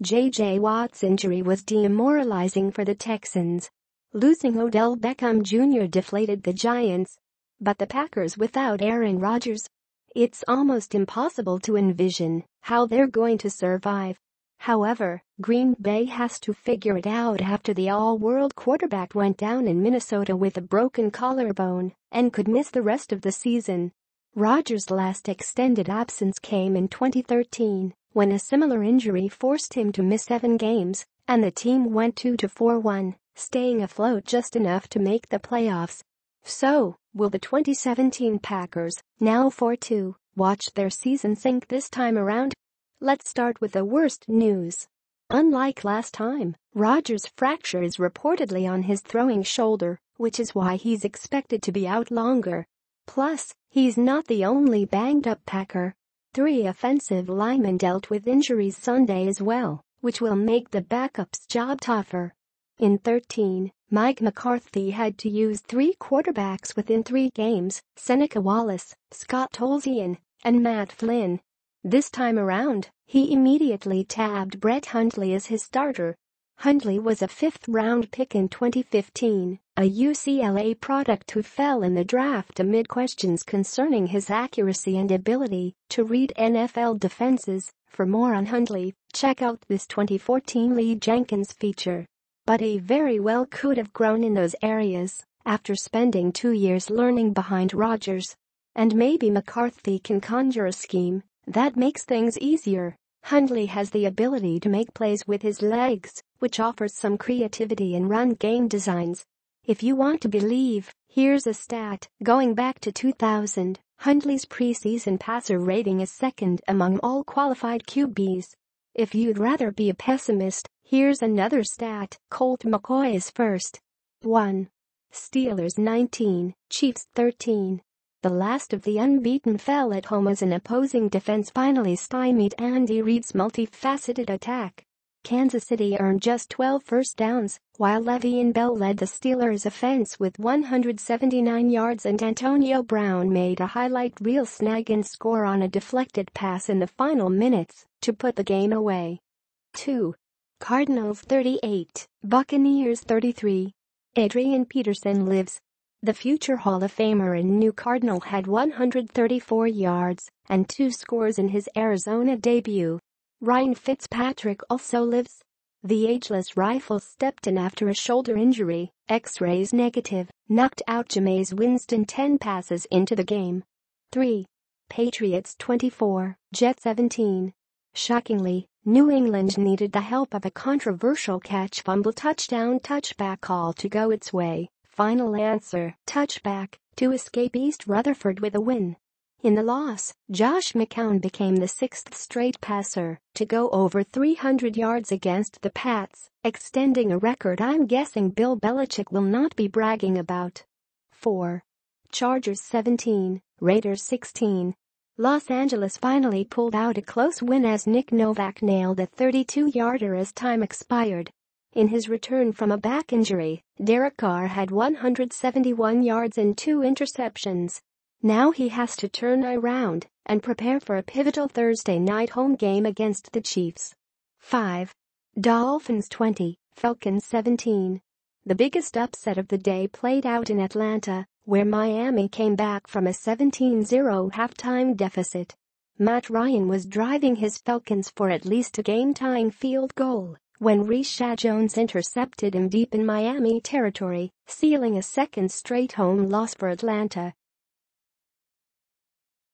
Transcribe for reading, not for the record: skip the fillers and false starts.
J.J. Watt's injury was demoralizing for the Texans. Losing Odell Beckham Jr. deflated the Giants. But the Packers without Aaron Rodgers? It's almost impossible to envision how they're going to survive. However, Green Bay has to figure it out after the all-world quarterback went down in Minnesota with a broken collarbone and could miss the rest of the season. Rodgers' last extended absence came in 2013 when a similar injury forced him to miss 7 games, and the team went 2-4-1, staying afloat just enough to make the playoffs. So, will the 2017 Packers, now 4-2, watch their season sink this time around? Let's start with the worst news. Unlike last time, Rodgers' fracture is reportedly on his throwing shoulder, which is why he's expected to be out longer. Plus, he's not the only banged-up Packer. 3 offensive linemen dealt with injuries Sunday as well, which will make the backups' job tougher. In 13, Mike McCarthy had to use 3 quarterbacks within 3 games: Seneca Wallace, Scott Tolzien, and Matt Flynn. This time around, he immediately tabbed Brett Hundley as his starter. Hundley was a 5th-round pick in 2015, a UCLA product who fell in the draft amid questions concerning his accuracy and ability to read NFL defenses. For more on Hundley, check out this 2014 Lee Jenkins feature. But he very well could have grown in those areas after spending 2 years learning behind Rodgers. And maybe McCarthy can conjure a scheme that makes things easier. Hundley has the ability to make plays with his legs, which offers some creativity in run game designs. If you want to believe, here's a stat. Going back to 2000, Hundley's preseason passer rating is 2nd among all qualified QBs. If you'd rather be a pessimist, here's another stat. Colt McCoy is 1st. 1. Steelers 19, Chiefs 13. The last of the unbeaten fell at home as an opposing defense finally stymied Andy Reid's multifaceted attack. Kansas City earned just 12 first downs, while Le'Veon Bell led the Steelers' offense with 179 yards and Antonio Brown made a highlight reel snag and score on a deflected pass in the final minutes to put the game away. 2. Cardinals 38, Buccaneers 33. Adrian Peterson lives. The future Hall of Famer and new Cardinal had 134 yards and 2 scores in his Arizona debut. Ryan Fitzpatrick also lives. The ageless rifle stepped in after a shoulder injury, X-rays negative, knocked out Jameis Winston 10 passes into the game. 3. Patriots 24, Jets 17. Shockingly, New England needed the help of a controversial catch fumble touchback call to go its way. Final answer, touchback, to escape East Rutherford with a win. In the loss, Josh McCown became the 6th straight passer to go over 300 yards against the Pats, extending a record I'm guessing Bill Belichick will not be bragging about. 4. Chargers 17, Raiders 16. Los Angeles finally pulled out a close win as Nick Novak nailed a 32-yarder as time expired. In his return from a back injury, Derek Carr had 171 yards and 2 interceptions. Now he has to turn around and prepare for a pivotal Thursday night home game against the Chiefs. 5. Dolphins 20, Falcons 17. The biggest upset of the day played out in Atlanta, where Miami came back from a 17-0 halftime deficit. Matt Ryan was driving his Falcons for at least a game-tying field goal when Reshad Jones intercepted him deep in Miami territory, sealing a 2nd straight home loss for Atlanta.